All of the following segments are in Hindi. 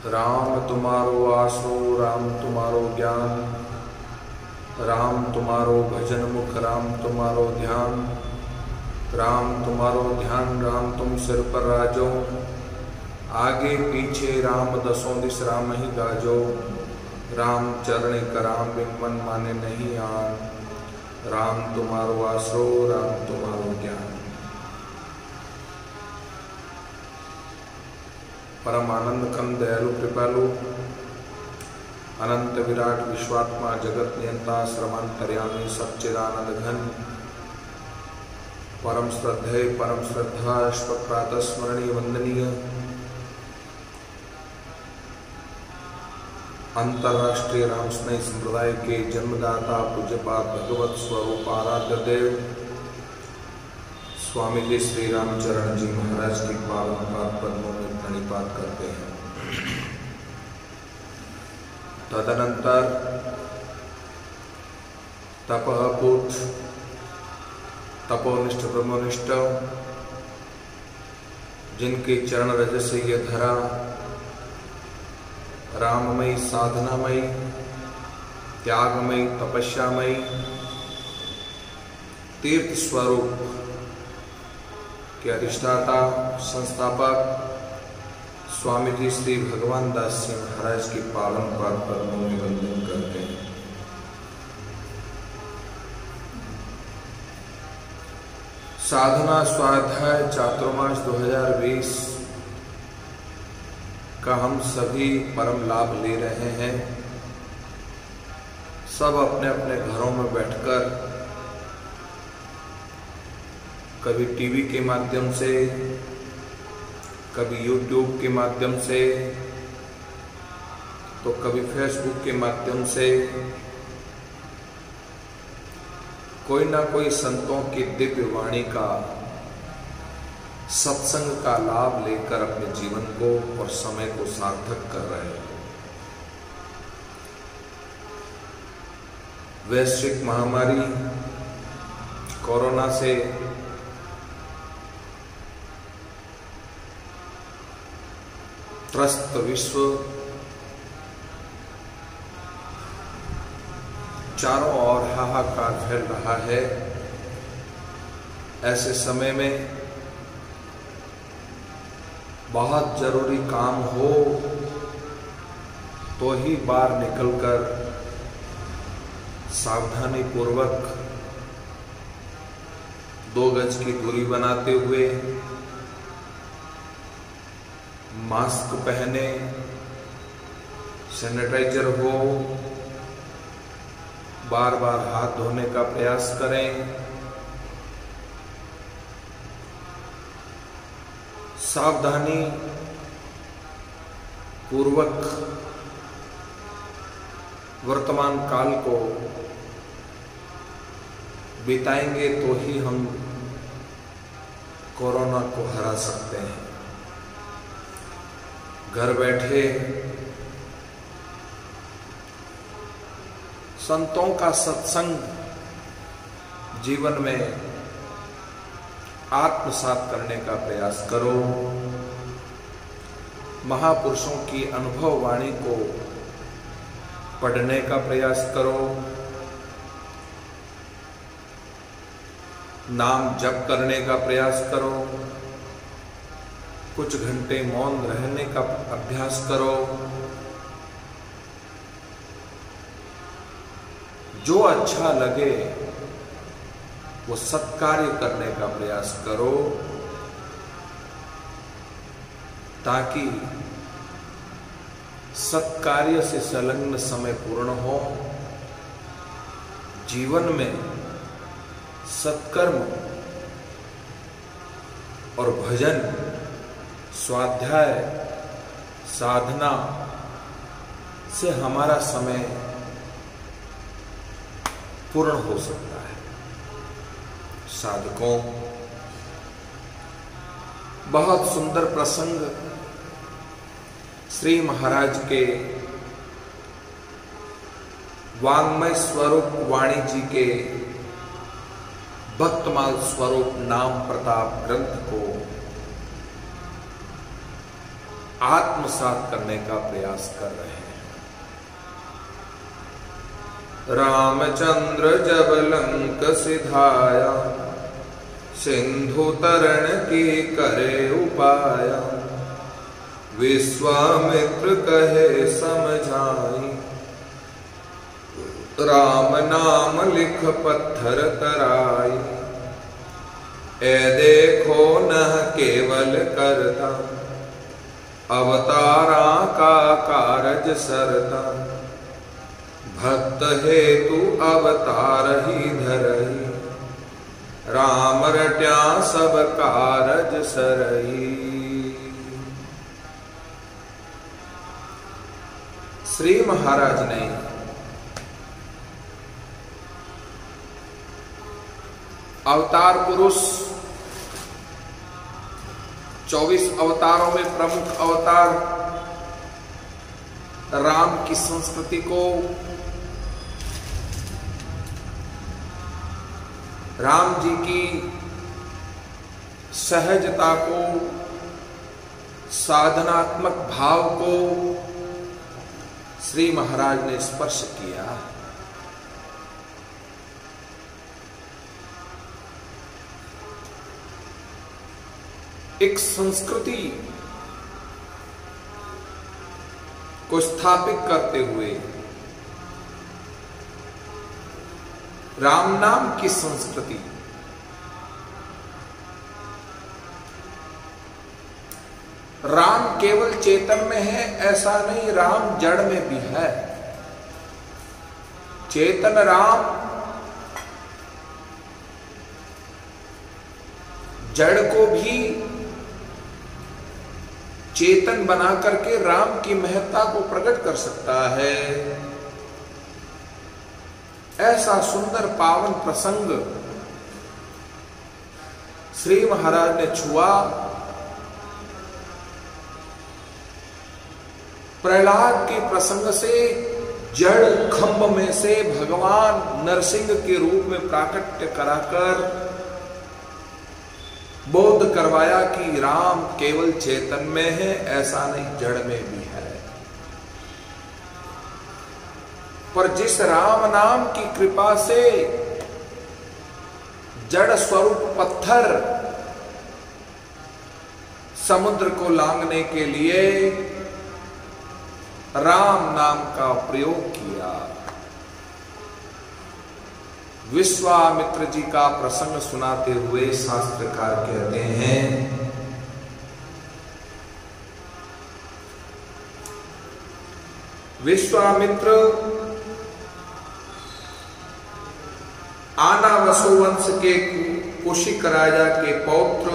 राम तुम्हारो आसरो, राम तुम्हारो ज्ञान, राम तुम्हारो भजन मुख, राम तुम्हारो ध्यान, राम तुम्हारो ध्यान, राम तुम सिर पर राजो, आगे पीछे राम दसों दिस राम ही गाजो, राम चरण कराम बिन मन माने नहीं आन, राम तुम्हारो आसरो, राम तुम्हारो ज्ञान। परम आनंद कंद दयालु कृपालु अनंत विराट विश्वात्मा जगत नियंता श्रमांतर्यामी सच्चिदानंद घन परम श्रद्धेय परम श्रद्धा प्रातः स्मरणीय वंदनीय अंतर्राष्ट्रीय राम स्नेही संप्रदाय के जन्मदाता पूज्यपाद भगवत स्वरूप आराध्य देव स्वामी जी श्री रामचरण जी महाराज की पावन पाद पद्मों में प्रणिपात करते हैं। तदनंतर तपःपूत तपोनिष्ठ ब्रह्मनिष्ठ जिनके चरण रज से यह धरा राममयी साधनामयी त्यागमयी तपस्यामयी तीर्थ स्वरूप के अधिष्ठाता संस्थापक स्वामी जी श्री भगवान दास जी महाराज की पावन पाद पद्मों में वंदन करते हैं। साधना स्वाध्याय चातुर्मास 2020 का हम सभी परम लाभ ले रहे हैं। सब अपने अपने घरों में बैठकर कभी टीवी के माध्यम से, कभी यूट्यूब के माध्यम से, तो कभी फेसबुक के माध्यम से कोई ना कोई संतों की दिव्य वाणी का सत्संग का लाभ लेकर अपने जीवन को और समय को सार्थक कर रहे हैं। वैश्विक महामारी कोरोना से त्रस्त विश्व चारों ओर हाहाकार फैल रहा है। ऐसे समय में बहुत जरूरी काम हो तो ही बाहर निकलकर सावधानी पूर्वक 2 गज की दूरी बनाते हुए मास्क पहने, सैनिटाइजर हो, बार बार हाथ धोने का प्रयास करें, सावधानी पूर्वक वर्तमान काल को बिताएंगे तो ही हम कोरोना को हरा सकते हैं। घर बैठे संतों का सत्संग जीवन में आत्मसात करने का प्रयास करो। महापुरुषों की अनुभव वाणी को पढ़ने का प्रयास करो। नाम जप करने का प्रयास करो। कुछ घंटे मौन रहने का अभ्यास करो। जो अच्छा लगे वो सत्कार्य करने का प्रयास करो ताकि सत्कार्य से संलग्न समय पूर्ण हो। जीवन में सत्कर्म और भजन, स्वाध्याय, साधना से हमारा समय पूर्ण हो सकता है। साधकों, बहुत सुंदर प्रसंग श्री महाराज के वांग्मय स्वरूप वाणी जी के भक्तमाल स्वरूप नाम प्रताप ग्रंथ को आत्मसात करने का प्रयास कर रहे हैं। रामचंद्र जब लंक सिधाया, सिंधु तरण की करे उपाया, विश्वामित्र कहे समझाई, राम नाम लिख पत्थर तराई, ए देखो न केवल करता, अवतारा का कारज सरता, भक्त हेतु अवतार ही धरई, राम रट्या सब कारज सरई। श्री महाराज ने अवतार पुरुष 24 अवतारों में प्रमुख अवतार राम की संस्कृति को, राम जी की सहजता को, साधनात्मक भाव को श्री महाराज ने स्पर्श किया। एक संस्कृति को स्थापित करते हुए राम नाम की संस्कृति, राम केवल चेतन में है ऐसा नहीं, राम जड़ में भी है। चेतन राम जड़ को भी चेतन बना करके राम की महत्ता को प्रकट कर सकता है। ऐसा सुंदर पावन प्रसंग श्री महाराज ने छुआ। प्रहलाद के प्रसंग से जड़ खंभ में से भगवान नरसिंह के रूप में प्राकट्य कराकर बोध करवाया कि राम केवल चेतन में है ऐसा नहीं, जड़ में भी है। पर जिस राम नाम की कृपा से जड़ स्वरूप पत्थर समुद्र को लांघने के लिए राम नाम का प्रयोग किया। विश्वामित्र जी का प्रसंग सुनाते हुए शास्त्रकार कहते हैं, विश्वामित्र आना वसुवंश के कुशिक राजा के पौत्र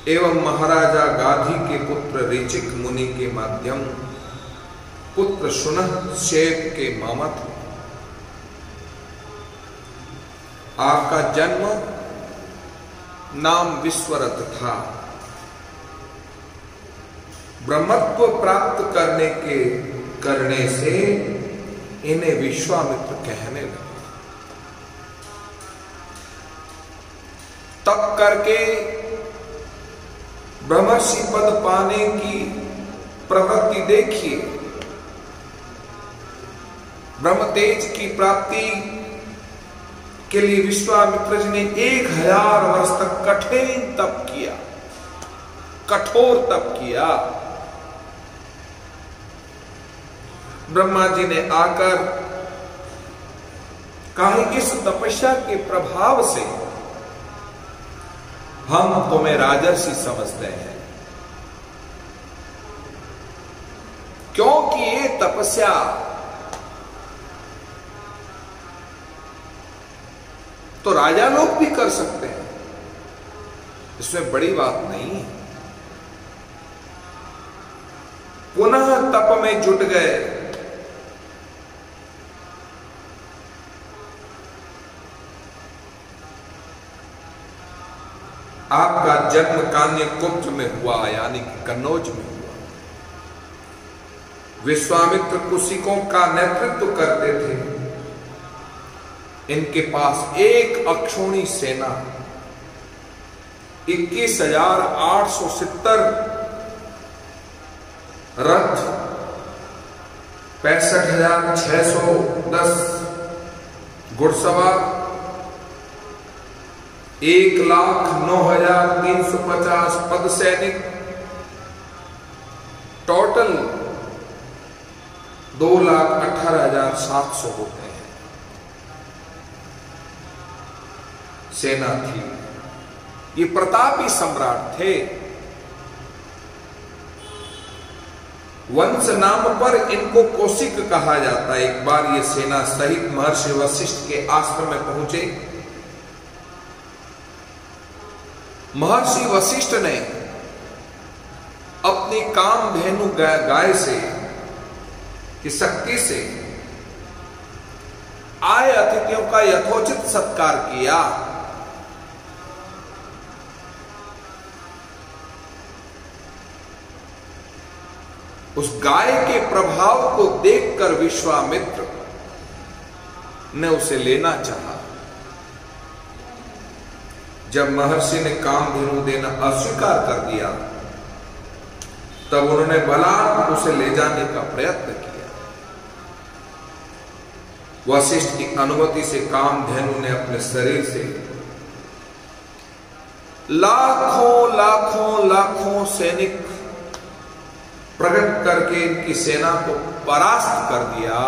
एवं महाराजा गाधी के पुत्र ऋचिक मुनि के माध्यम पुत्र शुनह शेप के मामा थे। आपका जन्म नाम विश्वरथ था। ब्रह्मत्व प्राप्त करने से इन्हें विश्वामित्र कहने लगे। तप करके ब्रह्मर्षि पद पाने की प्रवृत्ति देखिए। ब्रह्म तेज की प्राप्ति के लिए विश्वामित्र जी ने 1000 वर्ष तक कठिन तप किया, कठोर तप किया। ब्रह्मा जी ने आकर कहा, इस तपस्या के प्रभाव से हम तुम्हें राजर्षि समझते हैं, क्योंकि ये तपस्या तो राजा लोग भी कर सकते हैं, इसमें बड़ी बात नहीं। पुनः तप में जुट गए। आपका जन्म कान्यकुब्ज में हुआ, यानी कि कन्नौज में हुआ। विश्वामित्र कुशिकों का नेतृत्व करते थे। इनके पास एक अक्षौणी सेना 21,870 रथ 65,610 घुड़सवार, 1,09,350 पद सैनिक, टोटल 2,18,700 होते हैं सेना थी। ये प्रतापी सम्राट थे। वंश नाम पर इनको कौशिक कहा जाता है। एक बार ये सेना सहित महर्षि वशिष्ठ के आश्रम में पहुंचे। महर्षि वशिष्ठ ने अपनी कामधेनु गाय से की शक्ति से आए अतिथियों का यथोचित सत्कार किया। उस गाय के प्रभाव को देखकर विश्वामित्र ने उसे लेना चाहा। जब महर्षि ने कामधेनु देना अस्वीकार कर दिया, तब उन्होंने बलात् उसे ले जाने का प्रयत्न किया। वशिष्ठ की अनुमति से कामधेनु ने अपने शरीर से लाखों लाखों लाखों सैनिक प्रकट करके इनकी सेना को परास्त कर दिया।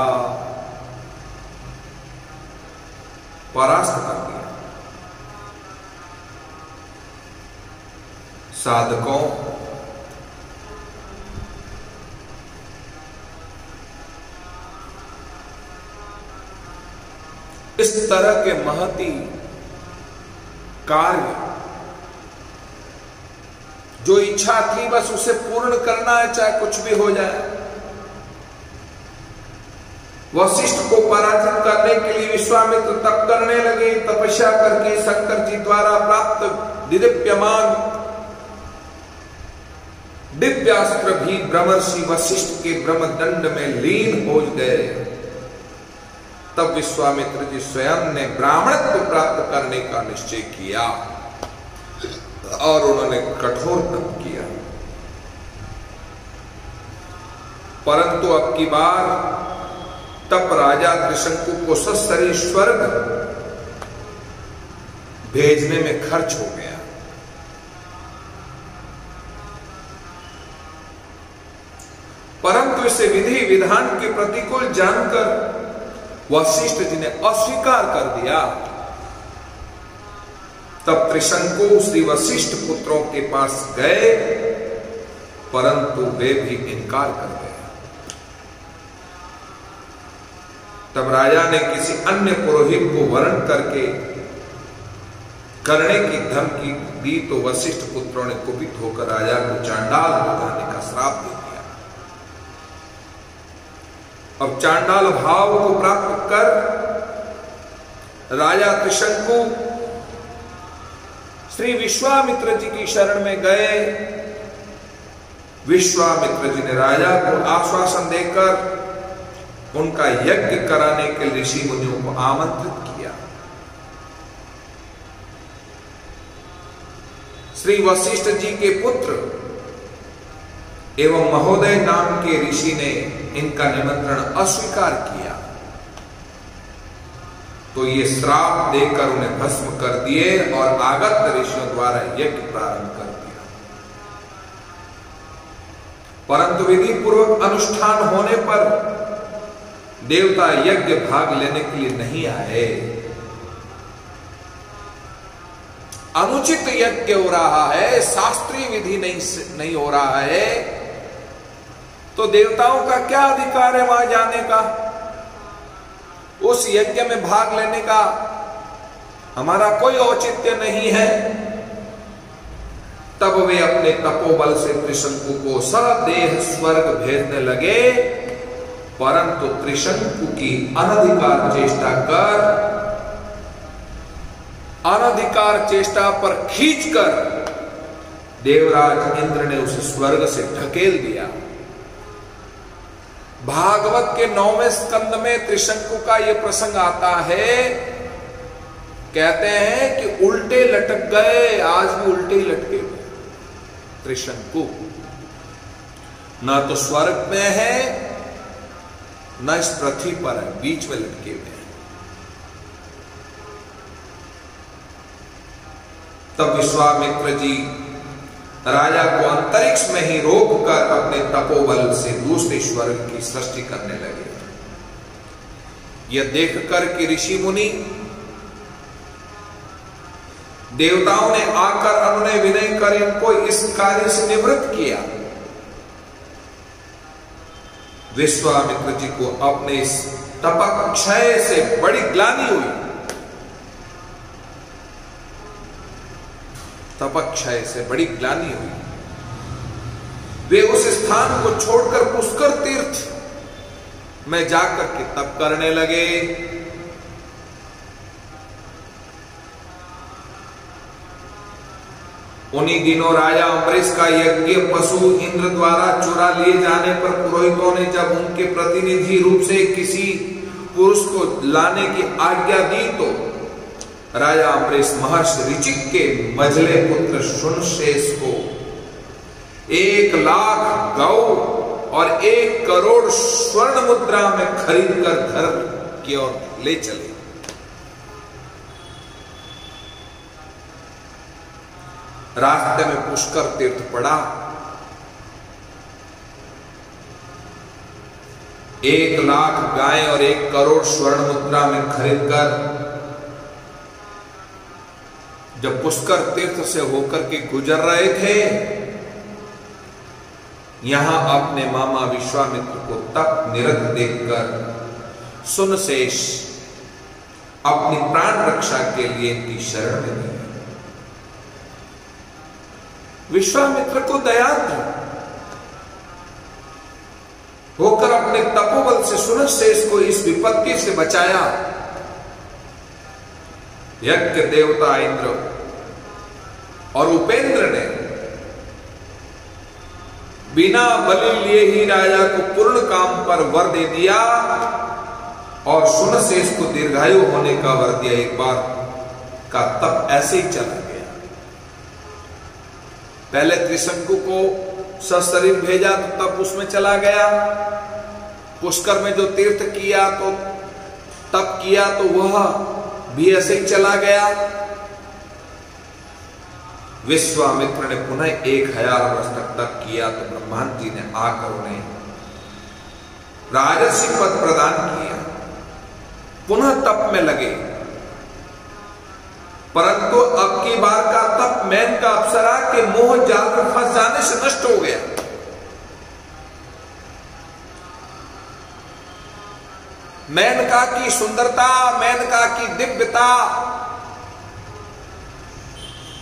साधकों, इस तरह के महती कार्य, जो इच्छा थी बस उसे पूर्ण करना है, चाहे कुछ भी हो जाए। वशिष्ठ को पराजित करने के लिए विश्वामित्र तप करने लगे। तपस्या करके शंकर जी द्वारा प्राप्त दिव्यमान दिव्यास्त्र भी ब्रह्मर्षि वशिष्ठ के ब्रह्मदंड में लीन हो गए। तब विश्वामित्र जी स्वयं ने ब्राह्मणत्व प्राप्त करने का निश्चय किया और उन्होंने कठोर तप किया। परंतु अब की बार तप राजा त्रिशंकु को सशरीर स्वर्ग भेजने में खर्च हो गया। परंतु इसे विधि विधान के प्रतिकूल जानकर वशिष्ठ जी ने अस्वीकार कर दिया। तब त्रिशंकु श्री वशिष्ठ पुत्रों के पास गए, परंतु वे भी इनकार कर गए। तब राजा ने किसी अन्य पुरोहित को वरण करने की धमकी दी, तो वशिष्ठ पुत्रों ने कुपित होकर राजा को चांडाल बताने का श्राप दे दिया। अब चांडाल भाव को प्राप्त कर राजा त्रिशंकु श्री विश्वामित्र जी की शरण में गए। विश्वामित्र जी ने राजा को आश्वासन देकर उनका यज्ञ कराने के लिए ऋषि मुनियों को आमंत्रित किया। श्री वशिष्ठ जी के पुत्र एवं महोदय नाम के ऋषि ने इनका निमंत्रण अस्वीकार किया, तो ये श्राप देकर उन्हें भस्म कर दिए और आगत ऋषियों द्वारा यज्ञ प्रारंभ कर दिया। परंतु विधि पूर्वक अनुष्ठान होने पर देवता यज्ञ भाग लेने के लिए नहीं आए। अनुचित यज्ञ हो रहा है, शास्त्रीय विधि नहीं हो रहा है, तो देवताओं का क्या अधिकार है वहां जाने का, उस यज्ञ में भाग लेने का हमारा कोई औचित्य नहीं है। तब वे अपने तपोबल से त्रिशंकु को सदेह स्वर्ग भेजने लगे, परंतु त्रिशंकु की अनधिकार चेष्टा पर खींचकर देवराज इंद्र ने उसे स्वर्ग से ढकेल दिया। भागवत के 9वें स्कंद में त्रिशंकु का यह प्रसंग आता है। कहते हैं कि उल्टे लटक गए, आज भी उल्टे ही लटके हुए त्रिशंकु। ना तो स्वर्ग में है ना इस पृथ्वी पर है, बीच में लटके हुए हैं। तब विश्वामित्र जी राजा को अंतरिक्ष में ही रोककर अपने तपोबल से दूसरे स्वर्ग की सृष्टि करने लगे। यह देखकर कि ऋषि मुनि देवताओं ने आकर अनुनय विनय कर इनको इस कार्य से निवृत्त किया। विश्वामित्र जी को अपने इस तपक्षय से बड़ी ग्लानि हुई। तपक्षय से बड़ी ग्लानि हुई। वे उस स्थान को छोड़कर पुष्कर तीर्थ में जाकर के तप करने लगे। उन्हीं दिनों राजा अम्बरीश का यज्ञ पशु इंद्र द्वारा चुरा लिए जाने पर पुरोहितों ने जब उनके प्रतिनिधि रूप से किसी पुरुष को लाने की आज्ञा दी तो राजा अम्बरीश महर्षि ऋचिक के मझले पुत्र शुनशेष को 1,00,000 गौ और 1 करोड़ स्वर्ण मुद्रा में खरीदकर घर की ओर ले चले। रास्ते में पुष्कर तीर्थ पड़ा। 1,00,000 गाय और 1 करोड़ स्वर्ण मुद्रा में खरीदकर जब पुष्कर तीर्थ से होकर के गुजर रहे थे, यहां अपने मामा विश्वामित्र को तप निरत देखकर सुनशेष अपनी प्राण रक्षा के लिए इनकी शरण में गए। विश्वामित्र को दयाद्र होकर अपने तपोबल से सुनशेष को इस विपत्ति से बचाया। यज्ञ देवता इंद्र और उपेंद्र ने बिना बलि लिए ही राजा को पूर्ण काम पर वर दे दिया और सुनशेष को दीर्घायु होने का वर दिया। एक बार का तप ऐसे ही चला गया। पहले त्रिशंकु को सशरीर भेजा तो तप उसमें चला गया। पुष्कर में जो तीर्थ किया तो तप किया तो वह भी ऐसे ही चला गया। विश्वामित्र ने पुनः 1000 वर्ष तक तप किया तो ब्रह्मांड जी ने आकर उन्हें राजर्षि पद प्रदान किया। पुनः तप में लगे, परंतु अब की बार का तप मेनका अप्सरा के मोह जाल में फंस जाने से नष्ट हो गया। मेनका की सुंदरता, मेनका की दिव्यता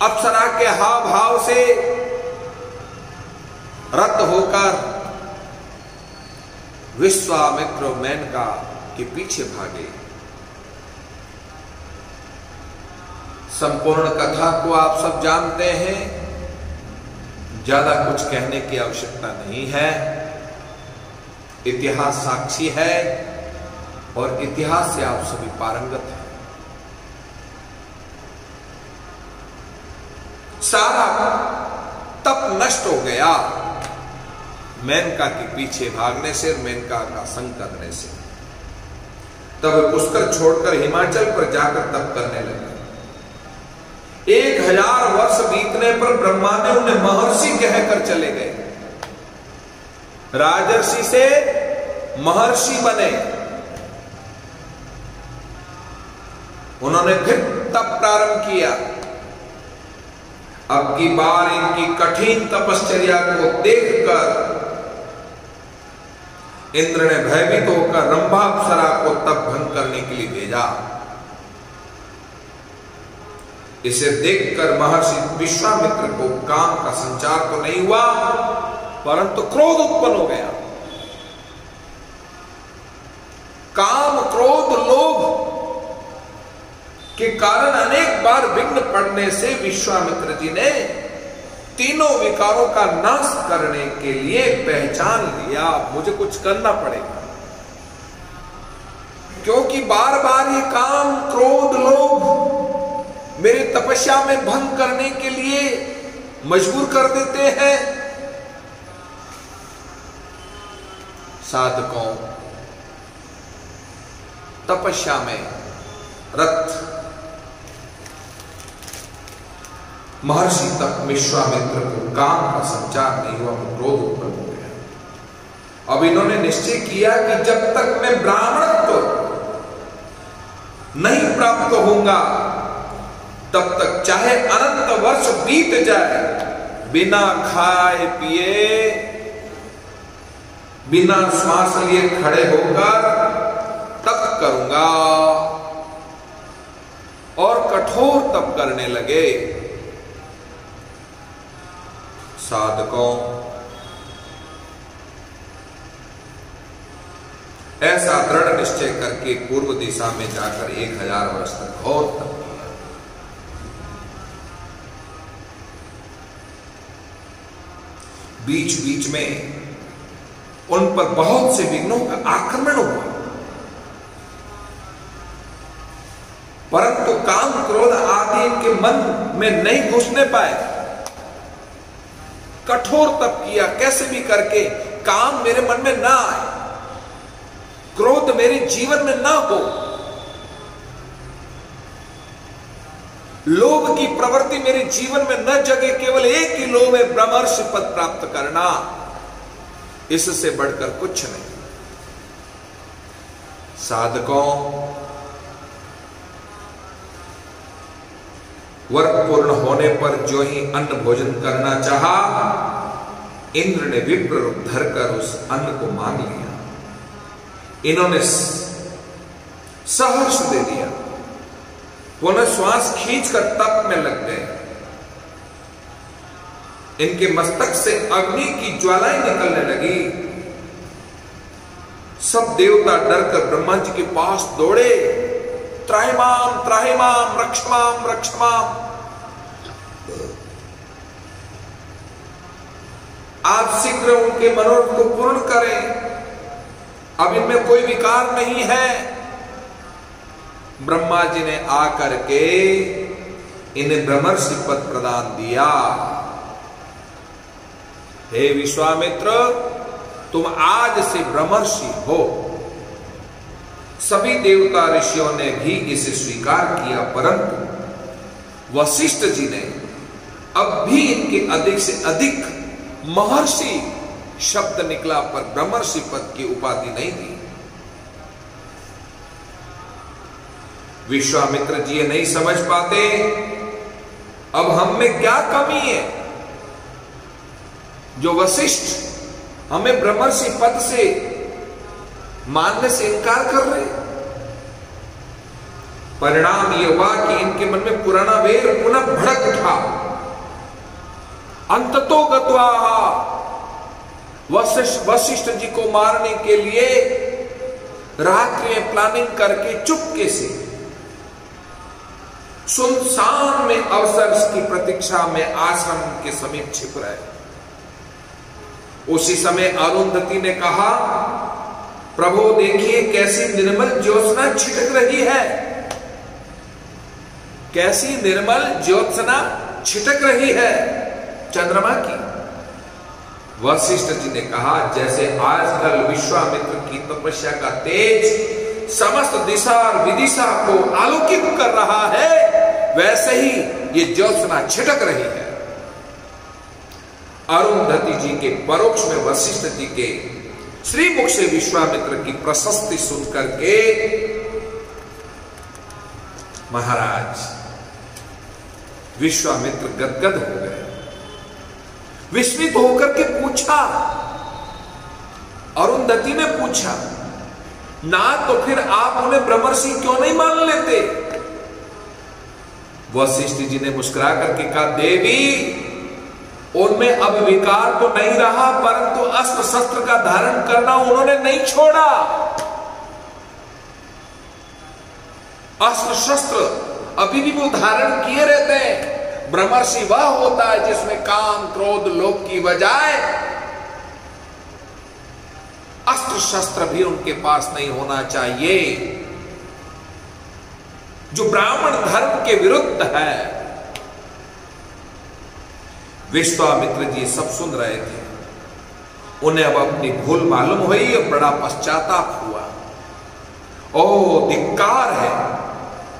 अप्सरा के हाव भाव से रत होकर विश्वामित्र मेनका के पीछे भागे। संपूर्ण कथा को आप सब जानते हैं, ज्यादा कुछ कहने की आवश्यकता नहीं है। इतिहास साक्षी है और इतिहास से आप सभी पारंगत हैं। सारा तप नष्ट हो गया मेनका के पीछे भागने से, मेनका का संग करने से। तब पुष्कर छोड़कर हिमाचल पर जाकर तप करने लगे। 1000 वर्ष बीतने पर ब्रह्मा ने उन्हें महर्षि कहकर चले गए। राजर्षि से महर्षि बने। उन्होंने फिर तप प्रारंभ किया। अब की बार इनकी कठिन तपश्चर्या को देखकर इंद्र ने भयभीत होकर रंभा अप्सरा को तप भंग करने के लिए भेजा। इसे देखकर महर्षि विश्वामित्र को काम का संचार तो नहीं हुआ, परंतु क्रोध उत्पन्न हो गया। काम, क्रोध, लोभ के कारण अनेक बार विघ्न पड़ने से विश्वामित्र जी ने तीनों विकारों का नाश करने के लिए पहचान लिया, मुझे कुछ करना पड़ेगा। क्योंकि बार बार ये काम, क्रोध, लोभ मेरी तपस्या में भंग करने के लिए मजबूर कर देते हैं। साधकों, तपस्या में रत महर्षि तक विश्वामित्र को काम का संचार नहीं हुआ, क्रोध उत्पन्न हो गया। अब इन्होंने निश्चय किया कि जब तक मैं ब्राह्मणत्व नहीं प्राप्त होऊंगा तब तक चाहे अनंत वर्ष बीत जाए, बिना खाए पिए, बिना श्वास लिए खड़े होकर तप करूंगा। और कठोर तप करने लगे। साधकों, ऐसा दृढ़ निश्चय करके पूर्व दिशा में जाकर 1000 वर्ष तक घोर तप किया। बीच बीच में उन पर बहुत से विघ्नों का आक्रमण हुआ, परंतु काम क्रोध आदि इनके मन में नहीं घुसने पाए। कठोर तप किया, कैसे भी करके काम मेरे मन में ना आए, क्रोध मेरे जीवन में ना हो, लोभ की प्रवृत्ति मेरे जीवन में न जगे। केवल एक ही लोभ है, ब्रह्मर्षि पद प्राप्त करना, इससे बढ़कर कुछ नहीं। साधकों, वर्ग पूर्ण होने पर जो ही अन्न भोजन करना चाहा, इंद्र ने विप्र रूप धरकर उस अन्न को मांग लिया। इन्होंने सहर्ष दे दिया, पुनः श्वास खींचकर तप में लग गए। इनके मस्तक से अग्नि की ज्वालाएं निकलने लगी। सब देवता डरकर ब्रह्मा जी के पास दौड़े। त्राहिमाम त्राहिमाम रक्षमाम रक्षमाम, आप शीघ्र उनके मनोरथ को पूर्ण करें, अब इनमें कोई विकार नहीं है। ब्रह्मा जी ने आकर के इन्हें ब्रह्मर्षि पद प्रदान दिया। हे विश्वामित्र, तुम आज से ब्रह्मर्षि हो। सभी देवता ऋषियों ने भी इसे स्वीकार किया, परंतु वशिष्ठ जी ने अब भी इनके अधिक से अधिक महर्षि शब्द निकला, पर ब्रह्मर्षि पद की उपाधि नहीं दी। विश्वामित्र जी ये नहीं समझ पाते, अब हम में क्या कमी है जो वशिष्ठ हमें ब्रह्मर्षि पद से मानने से इनकार कर रहे। परिणाम यह हुआ कि इनके मन में पुराना वेर पुनः भड़क उठा। अंततो गत्वा वशिष्ठ जी को मारने के लिए रात्रि में प्लानिंग करके चुपके से सुनसान में अवसर की प्रतीक्षा में आश्रम के समीप छिप रहे। उसी समय अरुंधति ने कहा, प्रभु देखिए कैसी निर्मल ज्योत्सना छिटक रही है, कैसी निर्मल ज्योत्सना छिटक रही है चंद्रमा की। वशिष्ठ जी ने कहा, जैसे आजकल विश्वामित्र की तपस्या का तेज समस्त दिशा और विदिशा को आलोकित कर रहा है, वैसे ही ये ज्योत्सना छिटक रही है। अरुंधति जी के परोक्ष में वशिष्ठ जी के श्रीमुख से विश्वामित्र की प्रशस्ति सुनकर के महाराज विश्वामित्र गदगद हो गए। विस्मित होकर के पूछा, अरुंधति ने पूछा, ना तो फिर आप उन्हें ब्रह्मर्षि क्यों नहीं मान लेते? वशिष्ठ जी ने मुस्कुरा करके कहा, देवी उनमें अब विकार तो नहीं रहा, परंतु अस्त्र शस्त्र का धारण करना उन्होंने नहीं छोड़ा। अस्त्र शस्त्र अभी भी वो धारण किए रहते हैं। ब्रह्मर्षि वह होता है जिसमें काम क्रोध लोभ की बजाय अस्त्र शस्त्र भी उनके पास नहीं होना चाहिए, जो ब्राह्मण धर्म के विरुद्ध है। विश्वामित्र जी सब सुन रहे थे। उन्हें अब अपनी भूल मालूम हुई और बड़ा पश्चाताप हुआ। ओ धिक्कार है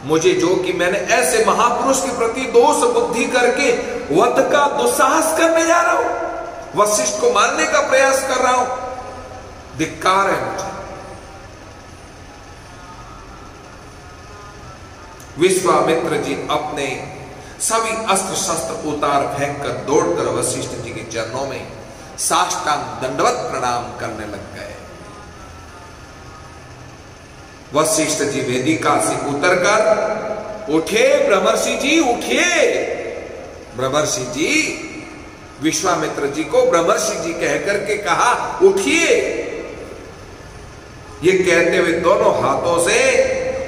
मुझे, जो कि मैंने ऐसे महापुरुष के प्रति दोष बुद्धि करके वध का दुस्साहस करने जा रहा हूं, वशिष्ठ को मारने का प्रयास कर रहा हूं। धिक्कार है मुझे। विश्वामित्र जी अपने सभी अस्त्र शस्त्र उतार फेंक कर दौड़कर वशिष्ठ जी के चरणों में साष्टांग दंडवत प्रणाम करने लग गए। वशिष्ठ जी वेदिका से उतरकर उठे, ब्रह्मर्षि जी उठिए। ब्रह्मर्षि जी, विश्वामित्र जी को ब्रह्मर्षि जी कहकर के कहा उठिए। ये कहते हुए दोनों हाथों से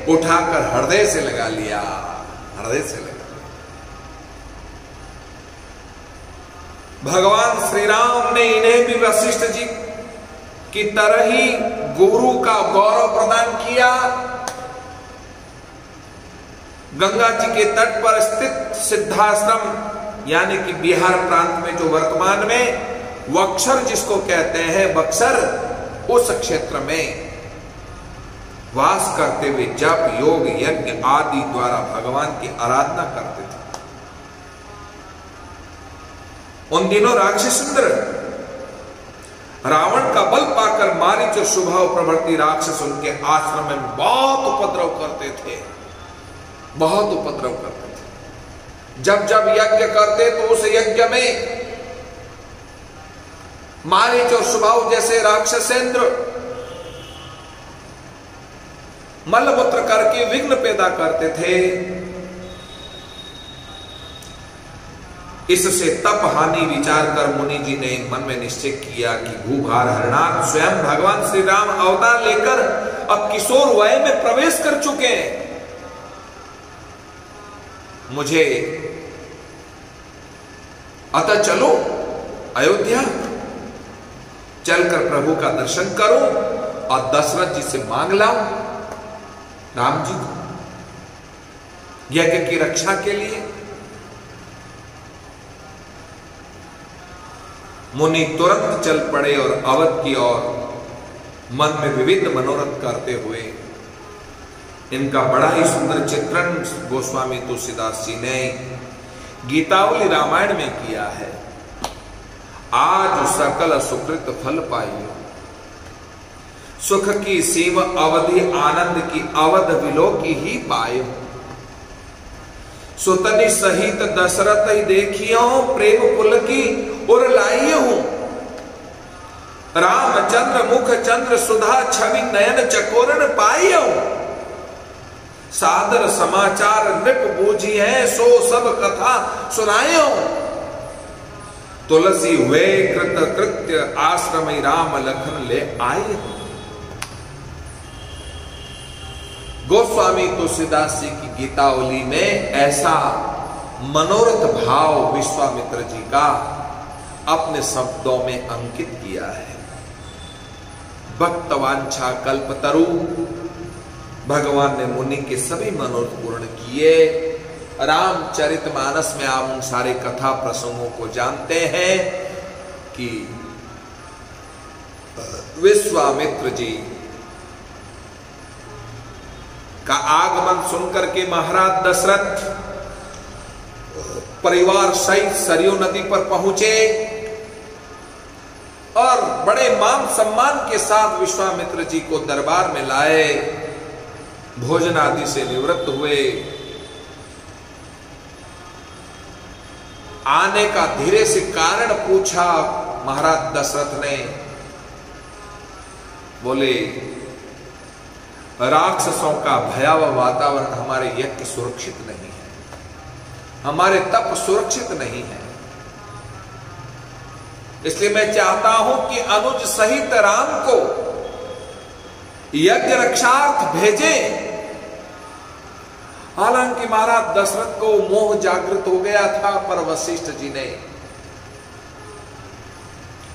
उठाकर हृदय से लगा लिया, हृदय से लगा। भगवान श्री राम ने इन्हें भी वशिष्ठ जी की तरह ही गुरु का गौरव प्रदान किया। गंगा जी के तट पर स्थित सिद्धाश्रम यानी कि बिहार प्रांत में जो वर्तमान में वक्षर जिसको कहते हैं बक्सर, उस क्षेत्र में वास करते हुए जप योग यज्ञ आदि द्वारा भगवान की आराधना करते थे। उन दिनों राक्षसेंद्र रावण का बल पाकर मारीच और स्वभाव प्रवृत्ति राक्षस उनके आश्रम में बहुत उपद्रव करते थे, बहुत उपद्रव करते थे। जब जब यज्ञ करते तो उस यज्ञ में मारीच और स्वभाव जैसे राक्षसेंद्र मलमूत्र करके विघ्न पैदा करते थे। इससे तप हानि विचार कर मुनि जी ने मन में निश्चय किया कि भूभार हरनाथ स्वयं भगवान श्री राम अवतार लेकर अब किशोर वय में प्रवेश कर चुके हैं। मुझे अतः चलो अयोध्या, चलकर प्रभु का दर्शन करो और दशरथ जी से मांग लाओ राम जी को यज्ञ की रक्षा के लिए। मुनि तुरंत चल पड़े और अवध की ओर मन में विविध मनोरथ करते हुए। इनका बड़ा ही सुंदर चित्रण गोस्वामी तुलसीदास जी ने गीतावली रामायण में किया है। आज सकल सुकृत फल पाइयो, सुख की सीम अवधि आनंद की अवध विलोकी ही पायो। सुतनि सहित दशरथ ही देखियो, प्रेम पुल की उर लाइयो हूं। रामचंद्र मुख चंद्र सुधा छवि नयन चकोरण पाइयो। सादर समाचार नृप बूझी है, सो सब कथा सुनायो। तुलसी हुए कृत कृत्य आश्रम राम लखन ले आए। गोस्वामी तुलसीदास जी की गीतावली में ऐसा मनोरथ भाव विश्वामित्र जी का अपने शब्दों में अंकित किया है। भक्तवांछा कल्पतरु, भगवान ने मुनि के सभी मनोरथ पूर्ण किए। रामचरितमानस में आप उन सारे कथा प्रसंगों को जानते हैं कि विश्वामित्र जी का आगमन सुनकर के महाराज दशरथ परिवार सहित सरयू नदी पर पहुंचे और बड़े मान सम्मान के साथ विश्वामित्र जी को दरबार में लाए। भोजन आदि से निवृत्त हुए। आने का धीरे से कारण पूछा महाराज दशरथ ने। बोले राक्षसों का भयावह वातावरण हमारे यज्ञ सुरक्षित नहीं है, हमारे तप सुरक्षित नहीं है, इसलिए मैं चाहता हूं कि अनुज सहित राम को यज्ञ रक्षार्थ भेजे। हालांकि महाराज दशरथ को मोह जागृत हो गया था, पर वशिष्ठ जी ने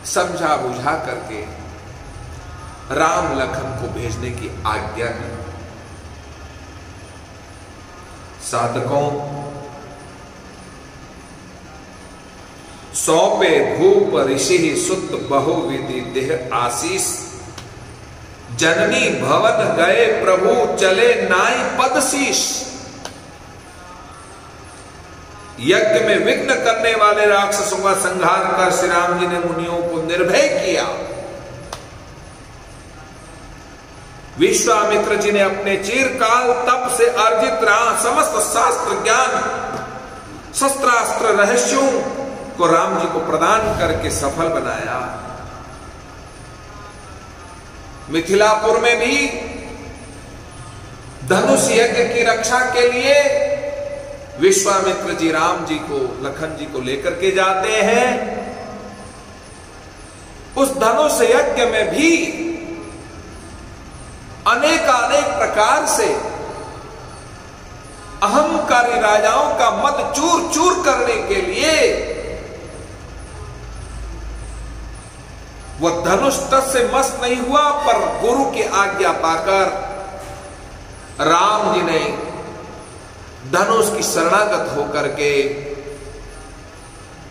समझा बुझा करके राम लखन को भेजने की आज्ञा दी। साधकों, सौंपे भूप ऋषि सुत बहुविधि देह आशीष। जननी भवन गए प्रभु चले नाई पद शीश। यज्ञ में विघ्न करने वाले राक्षसों का संहार कर श्री राम जी ने मुनियों को निर्भय किया। विश्वामित्र जी ने अपने चिरकाल तप से अर्जित समस्त शास्त्र ज्ञान शस्त्रास्त्र रहस्यों को राम जी को प्रदान करके सफल बनाया। मिथिलापुर में भी धनुष यज्ञ की रक्षा के लिए विश्वामित्र जी राम जी को लखन जी को लेकर के जाते हैं। उस धनुष यज्ञ में भी अनेकानेक प्रकार से अहंकारी राजाओं का मद चूर चूर करने के लिए वह धनुष तट से मस्त नहीं हुआ, पर गुरु की आज्ञा पाकर राम जी ने धनुष की शरणागत होकर के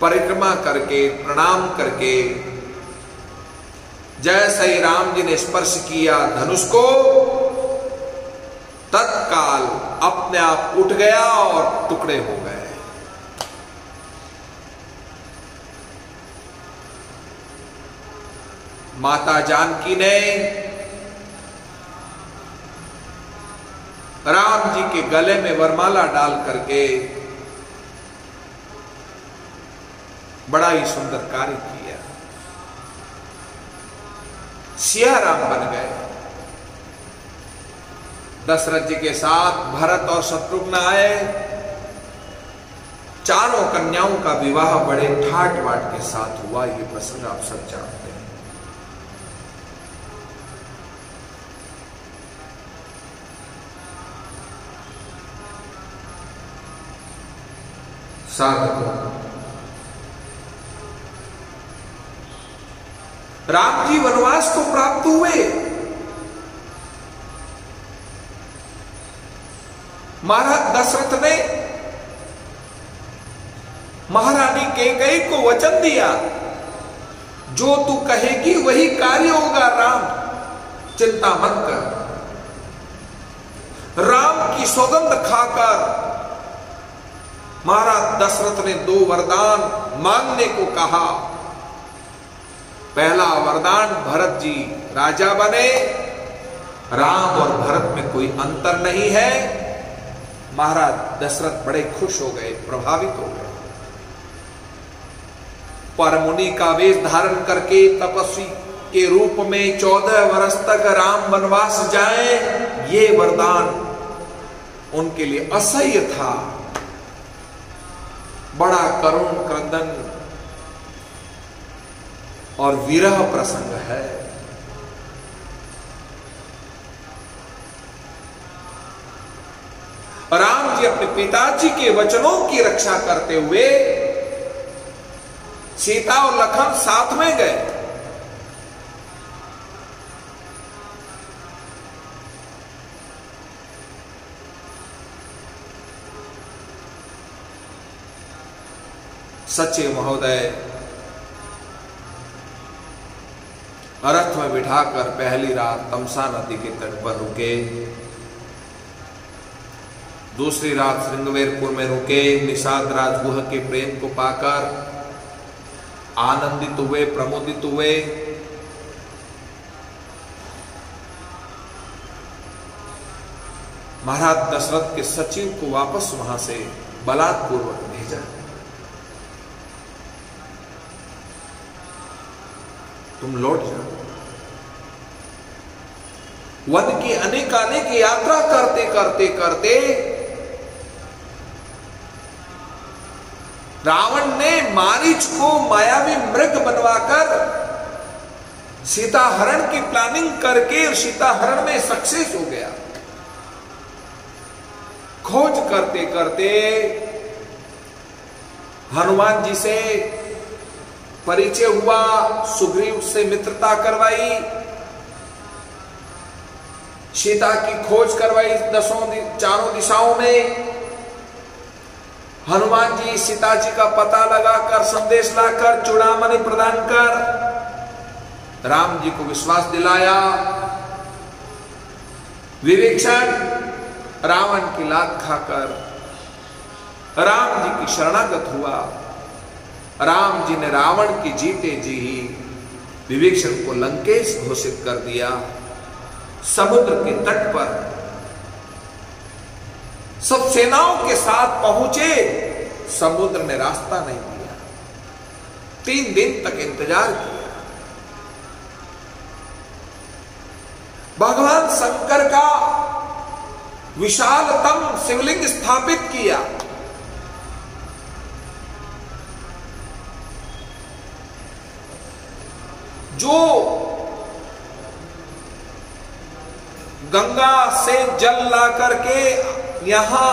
परिक्रमा करके प्रणाम करके जैसे ही राम जी ने स्पर्श किया धनुष को, तत्काल अपने आप उठ गया और टुकड़े हो गए। माता जानकी ने राम जी के गले में वरमाला डाल करके बड़ा ही सुंदर कार्य किया। सिया राम बन गए। दशरथ जी के साथ भरत और शत्रुघ्न आए। चारों कन्याओं का विवाह बड़े ठाट बाट के साथ हुआ। ये प्रसंग आप सब जानते हैं। राम जी वनवास को प्राप्त हुए। महाराज दशरथ ने महारानी कैकेयी को वचन दिया, जो तू कहेगी वही कार्य होगा राम, चिंता मत कर। राम की सौगंध खाकर महाराज दशरथ ने 2 वरदान मांगने को कहा। पहला वरदान, भरत जी राजा बने। राम और भरत में कोई अंतर नहीं है। महाराज दशरथ बड़े खुश हो गए, प्रभावित हो गए। परमुनि का वेश धारण करके तपस्वी के रूप में 14 वर्ष तक राम वनवास जाए, ये वरदान उनके लिए असह्य था। बड़ा करुण क्रंदन और विरह प्रसंग है। राम जी अपने पिताजी के वचनों की रक्षा करते हुए सीता और लखन साथ में गए। सच्चे महोदय रथ में बिठाकर पहली रात तमसा नदी के तट पर रुके। दूसरी रात श्रृंगवेरपुर में रुके। निषाद राजगुह के प्रेम को पाकर आनंदित हुए, प्रमोदित हुए। महाराज दशरथ के सचिव को वापस वहां से बलात्पूर्वक भेजा। तुम लौट जाओ। वन की अनेकानेक यात्रा करते करते करते रावण ने मारीच को मायावी मृग बनवाकर सीताहरण की प्लानिंग करके सीताहरण में सक्सेस हो गया। खोज करते करते हनुमान जी से परिचय हुआ, सुग्रीव से मित्रता करवाई, सीता की खोज करवाई चारों दिशाओं में। हनुमान जी सीता जी का पता लगाकर संदेश लाकर चूड़ामणि प्रदान कर राम जी को विश्वास दिलाया। विभीषण रावण की लात खाकर राम जी की शरणागत हुआ। राम जी ने रावण की जीते जी ही विभीषण को लंकेश घोषित कर दिया। समुद्र के तट पर सब सेनाओं के साथ पहुंचे, समुद्र ने रास्ता नहीं दिया। 3 दिन तक इंतजार किया। भगवान शंकर का विशालतम शिवलिंग स्थापित किया। जो गंगा से जल ला करके यहां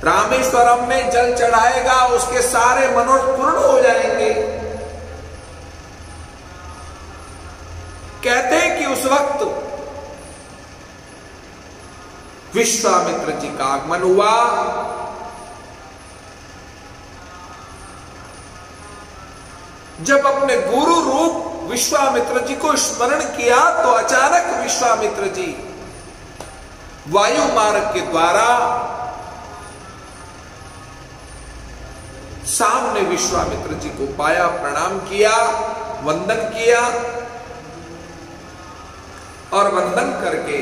रामेश्वरम में जल चढ़ाएगा, उसके सारे मनोरथ पूर्ण हो जाएंगे। कहते हैं कि उस वक्त विश्वामित्र जी का आगमन हुआ। जब अपने गुरु रूप विश्वामित्र जी को स्मरण किया तो अचानक विश्वामित्र जी वायु मार्ग के द्वारा सामने विश्वामित्र जी को पाया, प्रणाम किया, वंदन किया और वंदन करके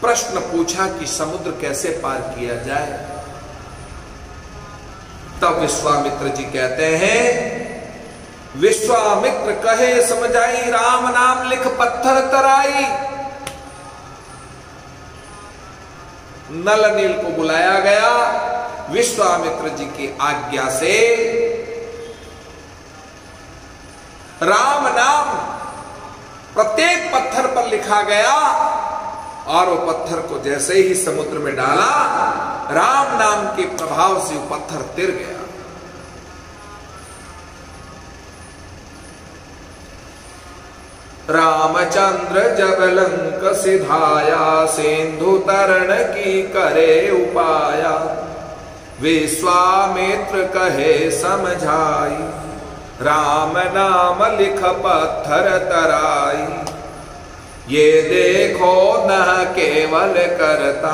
प्रश्न पूछा कि समुद्र कैसे पार किया जाए। तब विश्वामित्र जी कहते हैं, विश्वामित्र कहे समझाई, राम नाम लिख पत्थर तराई। नल नील को बुलाया गया। विश्वामित्र जी की आज्ञा से राम नाम प्रत्येक पत्थर पर लिखा गया और वो पत्थर को जैसे ही समुद्र में डाला, राम नाम के प्रभाव से वो पत्थर तिर गया। रामचंद्र जब लंक सिधाया, सिंधु तरण की करे उपाया। विश्वामित्र कहे समझाई, राम नाम लिख पत्थर तराई। ये देखो न केवल करता,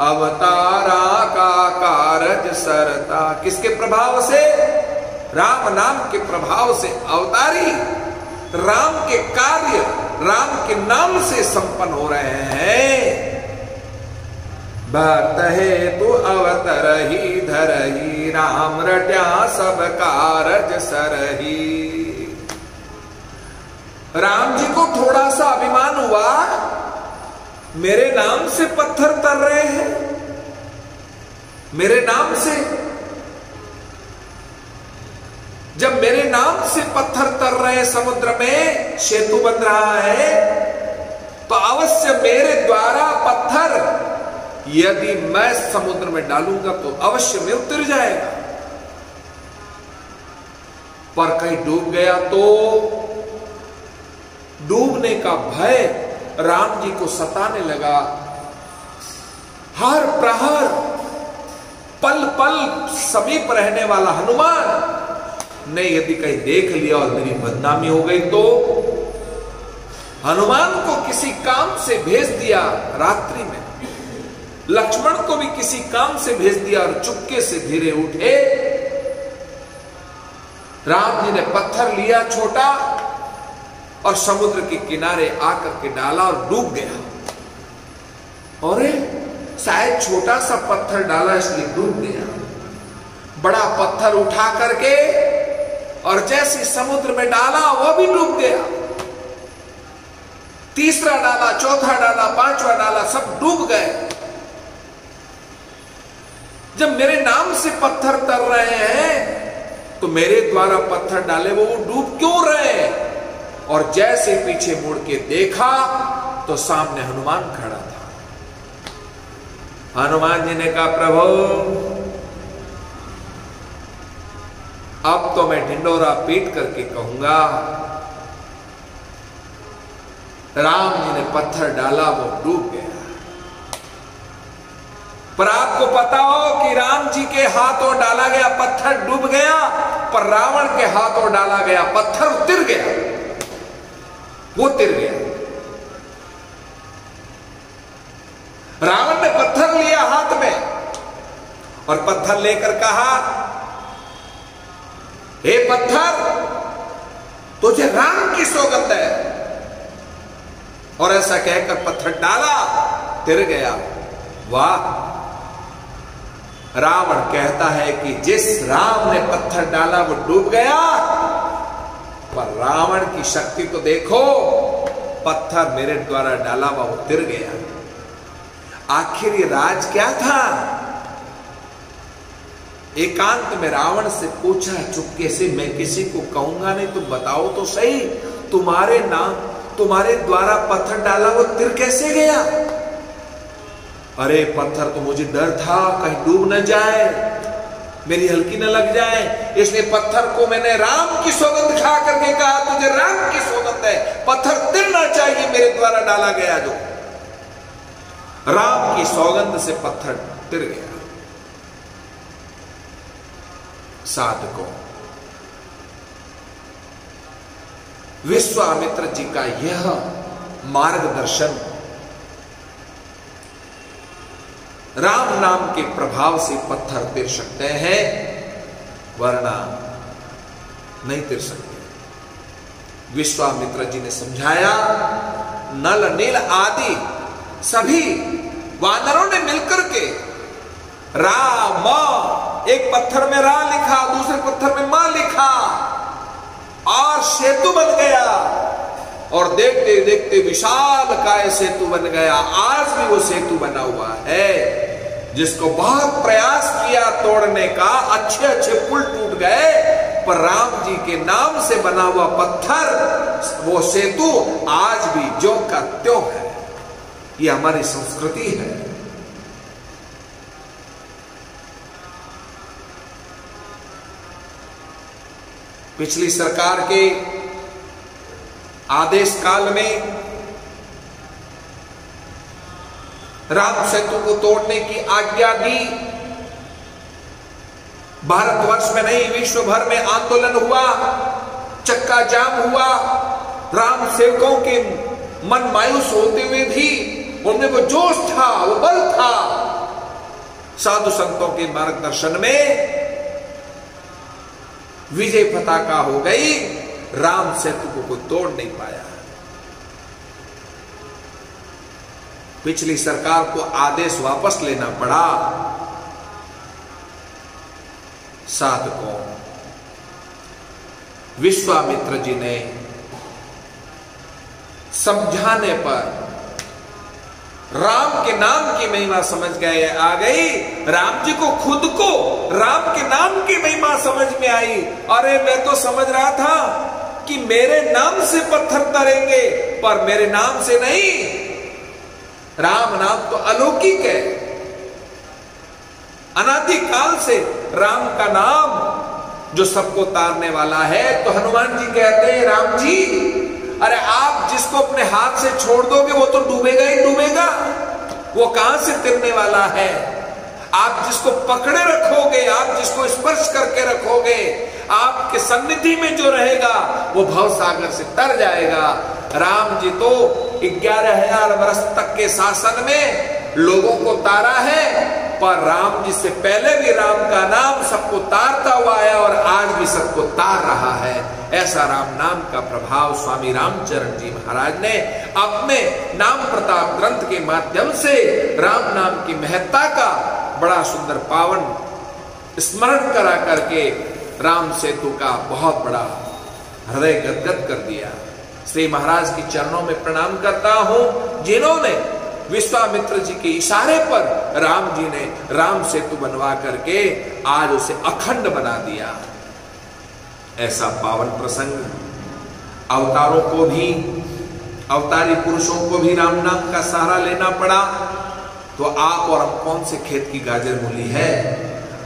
अवतारा का कारज सरता। किसके प्रभाव से? राम नाम के प्रभाव से अवतारी राम के कार्य राम के नाम से संपन्न हो रहे हैं। भक्त हेतु अवतरही धरही, राम रट्या सब कारज सरही। राम जी को थोड़ा सा अभिमान हुआ, मेरे नाम से पत्थर तर रहे हैं, मेरे नाम से। जब मेरे नाम से पत्थर तर रहे हैं, समुद्र में सेतु बन रहा है, तो अवश्य मेरे द्वारा पत्थर यदि मैं समुद्र में डालूंगा तो अवश्य में उतर जाएगा। पर कहीं डूब गया तो डूबने का भय राम जी को सताने लगा। हर प्रहर पल पल समीप रहने वाला हनुमान ने यदि कहीं देख लिया और मेरी बदनामी हो गई तो हनुमान को किसी काम से भेज दिया। रात्रि में लक्ष्मण को भी किसी काम से भेज दिया और चुपके से धीरे उठे। राम जी ने पत्थर लिया छोटा और समुद्र के किनारे आकर के डाला और डूब गया। और शायद छोटा सा पत्थर डाला इसलिए डूब गया। बड़ा पत्थर उठा करके और जैसे समुद्र में डाला वह भी डूब गया। तीसरा डाला, चौथा डाला, पांचवा डाला, सब डूब गए। जब मेरे नाम से पत्थर तर रहे हैं तो मेरे द्वारा पत्थर डाले वो डूब क्यों रहे? और जैसे पीछे मुड़ के देखा तो सामने हनुमान खड़ा था। हनुमान जी ने कहा, प्रभु अब तो मैं ढिंडोरा पीट करके कहूंगा राम जी ने पत्थर डाला, वो डूब गया। पर आपको पता हो कि राम जी के हाथों डाला गया पत्थर डूब गया, पर रावण के हाथों डाला गया पत्थर तिर गया, वो तिर गया। रावण ने पत्थर लिया हाथ में और पत्थर लेकर कहा, हे पत्थर, तुझे राम की सौगंध है। और ऐसा कहकर पत्थर डाला, तिर गया। वाह! रावण कहता है कि जिस राम ने पत्थर डाला वो डूब गया, पर रावण की शक्ति तो देखो, पत्थर मेरे द्वारा डाला हुआ वो तिर गया। आखिर ये राज क्या था? एकांत में रावण से पूछा चुपके से, मैं किसी को कहूंगा नहीं, तुम बताओ तो सही, तुम्हारे द्वारा पत्थर डाला वो तिर कैसे गया? अरे पत्थर तो मुझे डर था कहीं डूब न जाए, मेरी हल्की न लग जाए, इसलिए पत्थर को मैंने राम की सौगंध खा करके कहा, तुझे राम की सौगंध है, पत्थर तिरना चाहिए मेरे द्वारा डाला गया जो। राम की सौगंध से पत्थर तिर गया। साधकों, विश्वामित्र जी का यह मार्गदर्शन राम नाम के प्रभाव से पत्थर तिर सकते हैं, वरना नहीं तिर सकते। विश्वामित्र जी ने समझाया, नल नील आदि सभी वानरों ने मिलकर के राम, एक पत्थर में रा लिखा, दूसरे पत्थर में मां लिखा और सेतु बन गया। और देखते देखते विशाल काय सेतु बन गया। आज भी वो सेतु बना हुआ है, जिसको बहुत प्रयास किया तोड़ने का, अच्छे अच्छे पुल टूट गए, पर राम जी के नाम से बना हुआ पत्थर, वो सेतु आज भी ज्यों का त्यों है। ये हमारी संस्कृति है। पिछली सरकार के आदेश काल में राम सेतु को तोड़ने की आज्ञा दी। भारतवर्ष में नहीं, विश्व भर में आंदोलन हुआ, चक्का जाम हुआ। राम सेवकों के मन मायूस होते हुए भी उनमें वो जोश था, वो बल था। साधु संतों के मार्गदर्शन में विजय पताका हो गई, राम सेतु को कोई तोड़ नहीं पाया। पिछली सरकार को आदेश वापस लेना पड़ा। साधकों, विश्वामित्र जी ने समझाने पर राम के नाम की महिमा समझ गए, आ गई। राम जी को खुद को राम के नाम की महिमा समझ में आई। अरे मैं तो समझ रहा था कि मेरे नाम से पत्थर तरेंगे, पर मेरे नाम से नहीं। राम नाम तो अलौकिक है, अनादि काल से राम का नाम जो सबको तारने वाला है। तो हनुमान जी कहते हैं, राम जी, अरे आप जिसको अपने हाथ से छोड़ दोगे वो तो डूबेगा ही डूबेगा, वो कहां से तिरने वाला है। आप जिसको पकड़े रखोगे, आप जिसको स्पर्श करके रखोगे, आपके सन्निधि में जो रहेगा वो भव सागर से तर जाएगा। राम जी तो 11,000 वर्ष तक के शासन में लोगों को तारा है, पर राम जी से पहले भी राम का नाम सबको तारता हुआ है और आज भी सबको तार रहा है। ऐसा राम नाम का प्रभाव स्वामी रामचरण जी महाराज ने अपने नाम प्रताप ग्रंथ के माध्यम से राम नाम की महत्ता का बड़ा सुंदर पावन स्मरण करा करके राम सेतु का बहुत बड़ा हृदय गदगद कर दिया। श्री महाराज के चरणों में प्रणाम करता हूं, जिन्होंने विश्वामित्र जी के इशारे पर राम जी ने राम सेतु बनवा करके आज उसे अखंड बना दिया। ऐसा पावन प्रसंग अवतारों को भी, अवतारी पुरुषों को भी राम नाम का सहारा लेना पड़ा, तो आप और हम कौन से खेत की गाजर मूली है।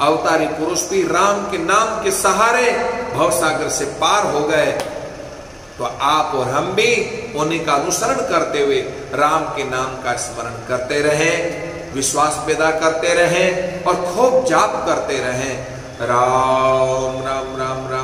अवतारी पुरुष भी राम के नाम के सहारे भवसागर से पार हो गए। तो आप और हम भी उन्हीं का अनुसरण करते हुए राम के नाम का स्मरण करते रहें, विश्वास पैदा करते रहें और खूब जाप करते रहें। राम राम राम राम।